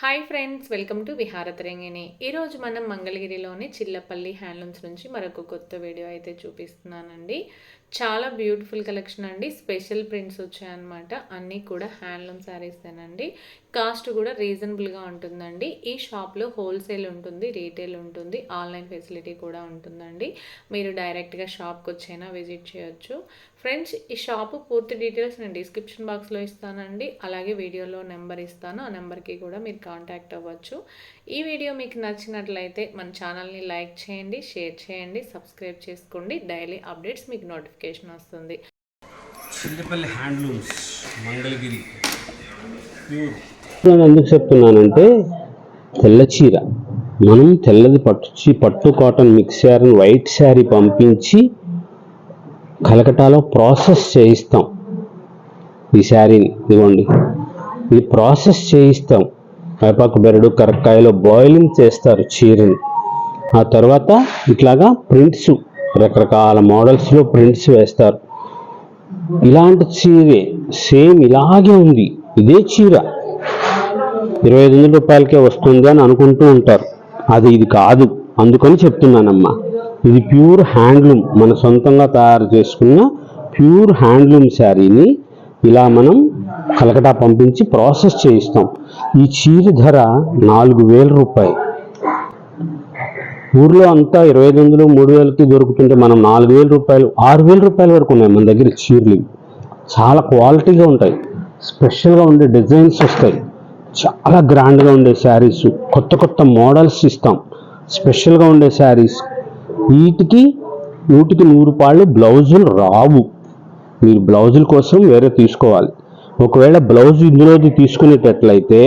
Hi friends, welcome to Viharatarangini. ఈరోజు మనం మంగళగిరిలోని చిల్లపల్లి హ్యాండ్లూమ్స్ నుంచి మరొక కొత్త వీడియో అయితే చూపిస్తున్నానండి. చాలా బ్యూటిఫుల్ కలెక్షన్ అండి. స్పెషల్ ప్రింట్స్ వచ్చాయన్నమాట. అన్నీ కూడా హ్యాండ్లూమ్ శారీసేనండి. కాస్ట్ కూడా రీజనబుల్గా ఉంటుందండి. ఈ షాప్లో హోల్సేల్ ఉంటుంది, రీటైల్ ఉంటుంది, ఆన్లైన్ ఫెసిలిటీ కూడా ఉంటుందండి. మీరు డైరెక్ట్గా షాప్కి వచ్చైనా విజిట్ చేయొచ్చు. ఫ్రెండ్స్, ఈ షాపు పూర్తి డీటెయిల్స్ నేను డిస్క్రిప్షన్ బాక్స్లో ఇస్తానండి. అలాగే వీడియోలో నెంబర్ ఇస్తాను, ఆ నెంబర్కి కూడా మీరు కాంటాక్ట్ అవ్వచ్చు. ఈ వీడియో మీకు నచ్చినట్లయితే మన ఛానల్ని లైక్ చేయండి, షేర్ చేయండి, సబ్స్క్రైబ్ చేసుకోండి. డైలీ అప్డేట్స్ మీకు నోటిఫికేషన్ వస్తుంది. Chillapalli handlooms Mangalagiri pure. నేను ఎందుకు చెప్తున్నానంటే తెల్ల చీర మనం తెల్లది పట్టు cotton mix sari white sari పంపించి కలకటాలో ప్రాసెస్ చేయిస్తాం. ఈ శారీని ఇవ్వండి, ఇది ప్రాసెస్ చేయిస్తాం. వేపాకు బెరడు కరక్కాయలో బాయిలింగ్ చేస్తారు చీరని. ఆ తర్వాత ఇట్లాగా ప్రింట్స్ రకరకాల మోడల్స్లో ప్రింట్స్ వేస్తారు. ఇలాంటి చీరే సేమ్ ఇలాగే ఉంది. ఇదే చీర 25,000 రూపాయలకే వస్తుంది అని అనుకుంటూ ఉంటారు. ఇది కాదు, అందుకని చెప్తున్నానమ్మా. ఇది ప్యూర్ హ్యాండ్లూమ్, మన సొంతంగా తయారు చేసుకున్న ప్యూర్ హ్యాండ్లూమ్ శారీని ఇలా మనం కలకటా పంపించి ప్రాసెస్ చేయిస్తాం. ఈ చీర ధర 4,000 రూపాయలు. ఊర్లో అంతా 25,000 3,000కి దొరుకుతుంటే మనం 4,000 రూపాయలు 6,000 రూపాయల వరకు ఉన్నాయి మన దగ్గర చీరలు. చాలా క్వాలిటీగా ఉంటాయి, స్పెషల్గా ఉండే డిజైన్స్ వస్తాయి, చాలా గ్రాండ్గా ఉండే శారీస్, కొత్త కొత్త మోడల్స్ ఇస్తాం. స్పెషల్గా ఉండే శారీస్ వీటికి 100కి 100 రూపాయలు బ్లౌజులు రావు. మీరు బ్లౌజుల కోసం వేరే తీసుకోవాలి. ఒకవేళ బ్లౌజ్ ఇందులోది తీసుకునేటట్లయితే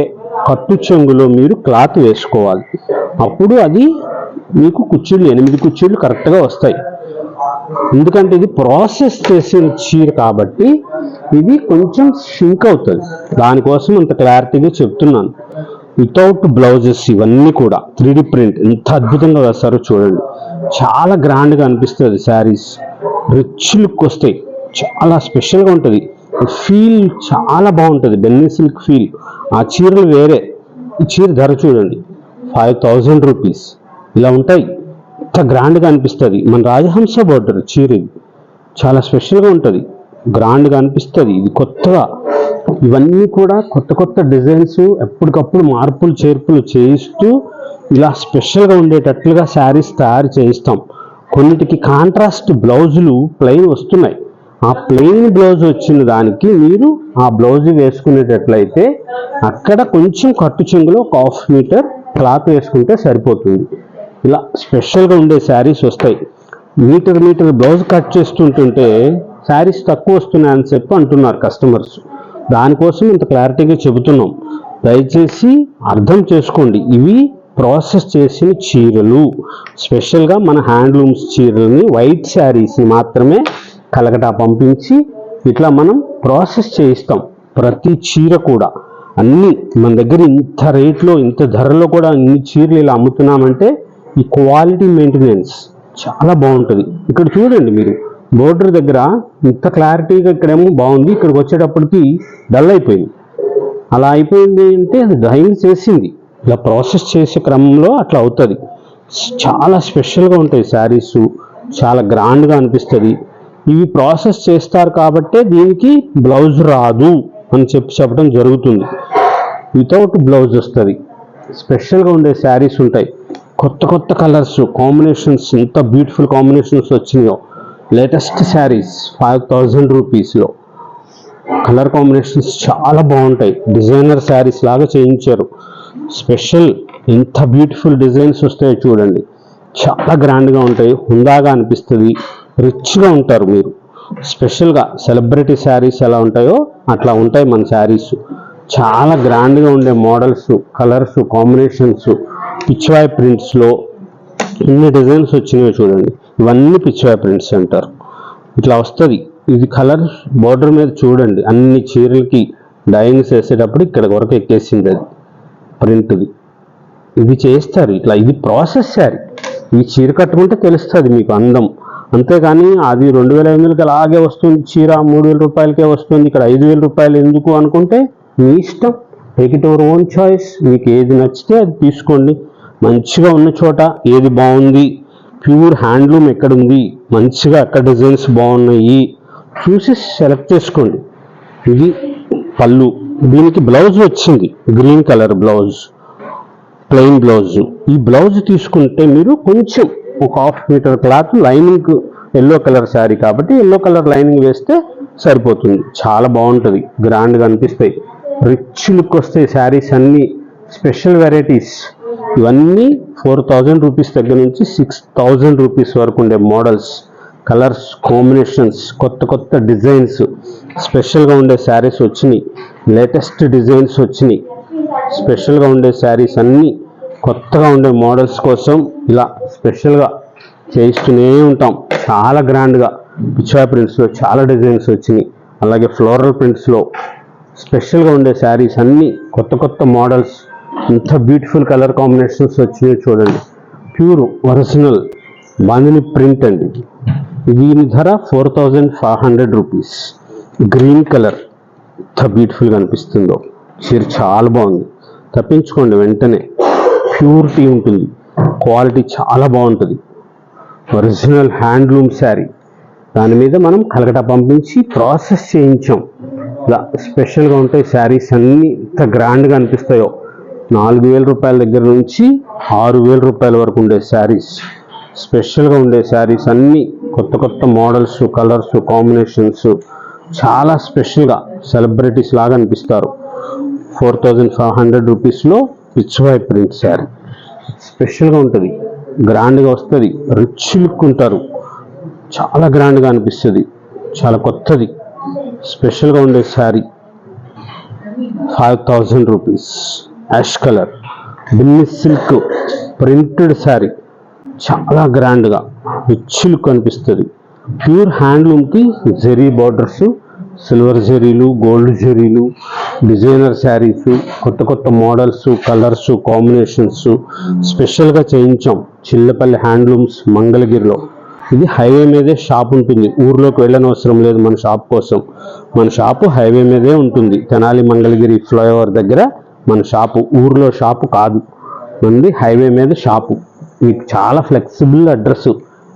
కట్టు చెంగులో మీరు క్లాత్ వేసుకోవాలి. అప్పుడు అది మీకు కుర్చీలు 8 కుర్చీలు కరెక్ట్గా వస్తాయి. ఎందుకంటే ఇది ప్రాసెస్ చేసిన చీర కాబట్టి ఇది కొంచెం షింక్ అవుతుంది. దానికోసం అంత క్లారిటీగా చెప్తున్నాను. వితౌట్ బ్లౌజెస్ ఇవన్నీ కూడా 3D ప్రింట్ ఎంత అద్భుతంగా వేస్తారో చూడండి. చాలా గ్రాండ్గా అనిపిస్తుంది శారీస్, రిచ్ లుక్ వస్తాయి, చాలా స్పెషల్గా ఉంటుంది. ఫీల్ చాలా బాగుంటుంది, బెన్నీ సిల్క్ ఫీల్. ఆ చీరలు వేరే. ఈ చీర ధర చూడండి 5,000 రూపీస్. ఇలా ఉంటాయి, ఎంత గ్రాండ్గా అనిపిస్తుంది. మన రాజహంస బోర్డర్ చీర, ఇది చాలా స్పెషల్గా ఉంటుంది, గ్రాండ్గా అనిపిస్తుంది. ఇది కొత్తగా, ఇవన్నీ కూడా కొత్త కొత్త డిజైన్స్ ఎప్పటికప్పుడు మార్పులు చేర్పులు చేయిస్తూ ఇలా స్పెషల్గా ఉండేటట్లుగా శారీస్ తయారు చేయిస్తాం. కొన్నిటికి కాంట్రాస్ట్ బ్లౌజులు ప్లెయిన్ వస్తున్నాయి. ఆ ప్లెయిన్ బ్లౌజ్ వచ్చిన దానికి మీరు ఆ బ్లౌజ్ వేసుకునేటట్లయితే అక్కడ కొంచెం కట్టు చెంగులో 1/2 మీటర్ క్లాత్ వేసుకుంటే సరిపోతుంది. ఇలా స్పెషల్గా ఉండే శారీస్ వస్తాయి. మీటర్ బ్లౌజ్ కట్ చేస్తుంటుంటే శారీస్ తక్కువ వస్తున్నాయని చెప్పి అంటున్నారు కస్టమర్స్. దానికోసం ఇంత క్లారిటీగా చెబుతున్నాం. దయచేసి అర్థం చేసుకోండి. ఇవి ప్రాసెస్ చేసిన చీరలు. స్పెషల్గా మన హ్యాండ్లూమ్స్ చీరలని, వైట్ శారీస్ని మాత్రమే కలకటా పంపించి ఇట్లా మనం ప్రాసెస్ చేయిస్తాం. ప్రతి చీర కూడా అన్నీ మన దగ్గర ఇంత రేట్లో ఇంత ధరలో కూడా ఇన్ని చీరలు ఇలా అమ్ముతున్నామంటే ఈ క్వాలిటీ మెయింటెనెన్స్ చాలా బాగుంటుంది. ఇక్కడ చూడండి, మీరు బోర్డర్ దగ్గర ఇంత క్లారిటీగా ఇక్కడేమో బాగుంది, ఇక్కడికి వచ్చేటప్పటికి డల్ అయిపోయింది. అలా అయిపోయింది అంటే అది డైయింగ్ చేసింది. ఇలా ప్రాసెస్ చేసే క్రమంలో అట్లా అవుతుంది. చాలా స్పెషల్గా ఉంటాయి శారీస్, చాలా గ్రాండ్గా అనిపిస్తుంది. ఇవి ప్రాసెస్ చేస్తారు కాబట్టే దీనికి బ్లౌజ్ రాదు అని చెప్పడం జరుగుతుంది. వితౌట్ బ్లౌజ్ వస్తుంది. స్పెషల్గా ఉండే శారీస్ ఉంటాయి. కొత్త కొత్త కలర్స్ కాంబినేషన్స్, ఎంత బ్యూటిఫుల్ కాంబినేషన్స్ వచ్చినాయో. లేటెస్ట్ శారీస్ 5,000 రూపీస్లో కలర్ కాంబినేషన్స్ చాలా బాగుంటాయి. డిజైనర్ శారీస్ లాగా చేయించారు. స్పెషల్ ఎంత బ్యూటిఫుల్ డిజైన్స్ వస్తాయో చూడండి. చాలా గ్రాండ్గా ఉంటాయి, హుందాగా అనిపిస్తుంది, రిచ్గా ఉంటారు మీరు. స్పెషల్గా సెలబ్రిటీ శారీస్ ఎలా ఉంటాయో అట్లా ఉంటాయి మన శారీస్. చాలా గ్రాండ్గా ఉండే మోడల్స్, కలర్స్, కాంబినేషన్స్, పిచ్వాయ్ ప్రింట్స్లో ఎన్ని డిజైన్స్ వచ్చినాయో చూడండి. ఇవన్నీ పిచ్వాయ్ ప్రింట్స్ అంటారు. ఇట్లా వస్తుంది. ఇది కలర్ బోర్డర్ మీద చూడండి, అన్ని చీరలకి డైయింగ్స్ వేసేటప్పుడు ఇక్కడ వరకు ఎక్కేసింది అది ప్రింట్ది. ఇది చేస్తారు ఇట్లా. ఇది ప్రాసెస్ శారీ. ఈ చీర కట్టుకుంటే తెలుస్తుంది మీకు అందం. అంతేగాని అది 2,500కి అలాగే వస్తుంది చీర, 3,000 రూపాయలకే వస్తుంది, ఇక్కడ 5,000 రూపాయలు ఎందుకు అనుకుంటే మీ ఇష్టం. Take it your own choice. మీకు ఏది నచ్చితే అది తీసుకోండి. మంచిగా ఉన్న చోట ఏది బాగుంది, ప్యూర్ హ్యాండ్లూమ్ ఎక్కడ ఉంది, మంచిగా ఎక్కడ డిజైన్స్ బాగున్నాయి చూసి సెలెక్ట్ చేసుకోండి. ఇది పళ్ళు. దీనికి బ్లౌజ్ వచ్చింది, green colour blouse, plain blouse. ఈ బ్లౌజ్ తీసుకుంటే మీరు కొంచెం ఒక 1/2 metre cloth lining, yellow colour sari కాబట్టి ఎల్లో కలర్ లైనింగ్ వేస్తే సరిపోతుంది. చాలా బాగుంటుంది, గ్రాండ్గా అనిపిస్తాయి, రిచ్ లుక్ వస్తాయి శారీస్ అన్నీ. స్పెషల్ వెరైటీస్ ఇవన్నీ 4000 రూపీస్ దగ్గర నుంచి 6000 రూపీస్ వరకు ఉండే మోడల్స్, కలర్స్, కాంబినేషన్స్, కొత్త కొత్త డిజైన్స్, స్పెషల్గా ఉండే శారీస్ వచ్చినాయి, లేటెస్ట్ డిజైన్స్ వచ్చినాయి. స్పెషల్గా ఉండే శారీస్ అన్నీ కొత్తగా ఉండే మోడల్స్ కోసం ఇలా స్పెషల్గా చేయిస్తూనే ఉంటాం. చాలా గ్రాండ్గా పిచ్చాయ్ ప్రింట్స్లో చాలా డిజైన్స్ వచ్చినాయి. అలాగే ఫ్లోరల్ ప్రింట్స్లో స్పెషల్గా ఉండే శారీస్ అన్నీ కొత్త కొత్త మోడల్స్, ఎంత బ్యూటిఫుల్ కలర్ కాంబినేషన్స్ వచ్చినాయి చూడండి. ప్యూర్ ఒరిజినల్ బాందిని ప్రింట్ అండి. దీని ధర 4500 రూపీస్. గ్రీన్ కలర్ ఎంత బ్యూటిఫుల్గా అనిపిస్తుందో. చీర చాలా బాగుంది, తప్పించుకోండి వెంటనే. ప్యూరిటీ ఉంటుంది, క్వాలిటీ చాలా బాగుంటుంది. ఒరిజినల్ హ్యాండ్లూమ్ శారీ, దాని మీద మనం కలకటా పంపించి ప్రాసెస్ చేయించాం. ఇలా స్పెషల్గా ఉంటాయి శారీస్ అన్నీ, ఎంత గ్రాండ్గా అనిపిస్తాయో. 4000 రూపాయల దగ్గర నుంచి 6000 రూపాయల వరకు ఉండే శారీస్, స్పెషల్గా ఉండే శారీస్ అన్నీ కొత్త కొత్త మోడల్స్, కలర్స్, కాంబినేషన్స్, చాలా స్పెషల్గా సెలబ్రిటీస్ లాగా అనిపిస్తారు. 4500 రూపీస్లో పిచ్వాయ్ ప్రింట్ శారీ స్పెషల్గా ఉంటుంది, గ్రాండ్గా వస్తుంది, రిచ్ లుక్ ఉంటారు, చాలా గ్రాండ్గా అనిపిస్తుంది, చాలా కొత్తది స్పెషల్గా ఉండే sari. 5000 rupees. Ash colour Binny silk printed sari, చాలా గ్రాండ్గా రిచ్ లుక్ అనిపిస్తుంది. ప్యూర్ హ్యాండ్లూమ్కి జెరీ బార్డర్స్, సిల్వర్ జెరీలు, గోల్డ్ జెరీలు, డిజైనర్ శారీస్, కొత్త కొత్త మోడల్స్, కలర్స్, కాంబినేషన్స్ స్పెషల్గా చేయించాం. చిల్లపల్లి హ్యాండ్లూమ్స్ మంగళగిరిలో. ఇది హైవే మీదే షాప్ ఉంటుంది, ఊర్లోకి వెళ్ళనవసరం లేదు మన షాప్ కోసం. మన షాపు హైవే మీదే ఉంటుంది, తెనాలి మంగళగిరి ఫ్లైఓవర్ దగ్గర మన షాపు, ఊర్లో షాపు కాదు మనది, హైవే మీద షాపు. మీకు చాలా flexible address.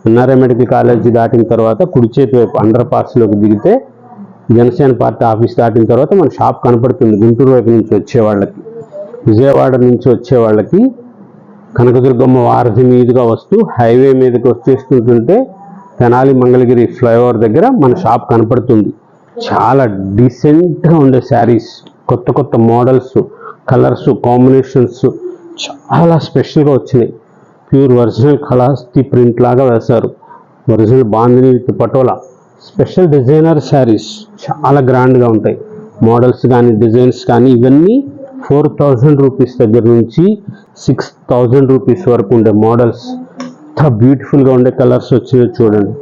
NRI medical college దాటిన తర్వాత కుడి చేతి వైపు అండర్ పాస్లోకి దిగితే జనసేన పార్టీ ఆఫీస్ దాటిన తర్వాత మన షాప్ కనపడుతుంది. గుంటూరు వైపు నుంచి వచ్చే వాళ్ళకి, విజయవాడ నుంచి వచ్చే వాళ్ళకి కనకదుర్గమ్మ వారధి మీదుగా వస్తూ హైవే మీదకి వచ్చేస్తుంటుంటే తెనాలి మంగళగిరి ఫ్లైఓవర్ దగ్గర మన షాప్ కనపడుతుంది. చాలా డీసెంట్గా ఉండే శారీస్, కొత్త కొత్త మోడల్స్, కలర్స్, కాంబినేషన్స్ చాలా స్పెషల్గా వచ్చినాయి. ప్యూర్ ఒరిజినల్ కళాస్తి ప్రింట్ లాగా వేశారు. Original bandhani with patola. Special designer saris చాలా గ్రాండ్గా ఉంటాయి. మోడల్స్ కానీ డిజైన్స్ కానీ ఇవన్నీ 4000 రూపీస్ దగ్గర నుంచి 6000 రూపీస్ వరకు ఉండే మోడల్స్. ఎంత బ్యూటిఫుల్గా ఉండే కలర్స్ వచ్చినాయి చూడండి.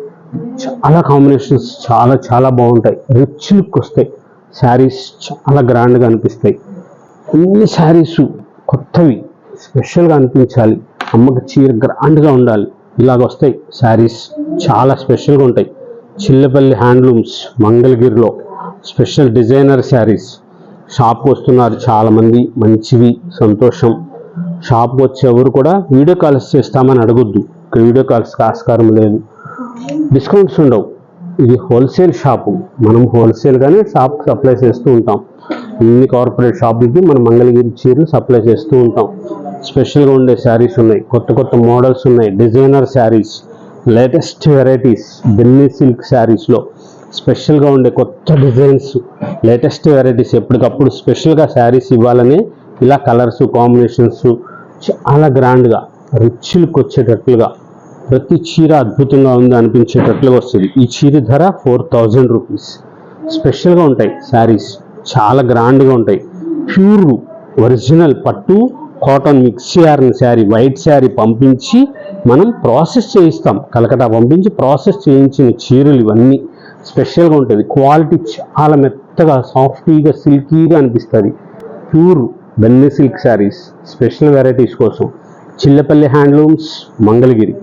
చాలా కాంబినేషన్స్ చాలా చాలా బాగుంటాయి, రిచ్ లుక్ వస్తాయి శారీస్, చాలా గ్రాండ్గా అనిపిస్తాయి. అన్ని శారీస్ కొత్తవి, స్పెషల్గా అనిపించాలి, అమ్మకి చీర గ్రాండ్గా ఉండాలి, ఇలాగ వస్తాయి శారీస్, చాలా స్పెషల్గా ఉంటాయి. చిల్లపల్లి హ్యాండ్లూమ్స్ మంగళగిరిలో స్పెషల్ డిజైనర్ శారీస్. షాప్కి వస్తున్నారు చాలామంది, మంచివి, సంతోషం. షాప్కి వచ్చేవారు కూడా వీడియో కాల్స్ చేస్తామని అడగొద్దు, ఇక్కడ వీడియో కాల్స్కి ఆస్కారం లేదు, డిస్కౌంట్స్ ఉండవు. ఇది హోల్సేల్ షాపు, మనం హోల్సేల్గానే షాప్ సప్లై చేస్తూ ఉంటాం. అన్ని కార్పొరేట్ షాపులకి మనం మంగళగిరి చీరలు సప్లై చేస్తూ ఉంటాం. స్పెషల్గా ఉండే శారీస్ ఉన్నాయి, కొత్త కొత్త మోడల్స్ ఉన్నాయి, డిజైనర్ శారీస్, లేటెస్ట్ వెరైటీస్. బెన్నీ సిల్క్ శారీస్లో స్పెషల్గా ఉండే కొత్త డిజైన్స్, లేటెస్ట్ వెరైటీస్. ఎప్పటికప్పుడు స్పెషల్గా శారీస్ ఇవ్వాలని ఇలా కలర్స్, కాంబినేషన్స్ చాలా గ్రాండ్గా రిచ్ లుక్ వచ్చేటట్లుగా, ప్రతి చీర అద్భుతంగా ఉంది అనిపించేటట్లుగా వస్తుంది. ఈ చీర ధర 4000 రూపీస్. స్పెషల్గా ఉంటాయి శారీస్, చాలా గ్రాండ్గా ఉంటాయి. ప్యూర్ ఒరిజినల్ పట్టు కాటన్ మిక్స్ చేయాలని శారీ, వైట్ శారీ పంపించి మనం ప్రాసెస్ చేయిస్తాం. కలకటా పంపించి ప్రాసెస్ చేయించిన చీరలు ఇవన్నీ స్పెషల్గా ఉంటుంది. క్వాలిటీ చాలా మెత్తగా, సాఫ్టీగా, సిల్కీగా అనిపిస్తుంది. ప్యూర్ బెన్నీ సిల్క్ శారీస్ స్పెషల్ వెరైటీస్ కోసం చిల్లపల్లి హ్యాండ్లూమ్స్ మంగళగిరి.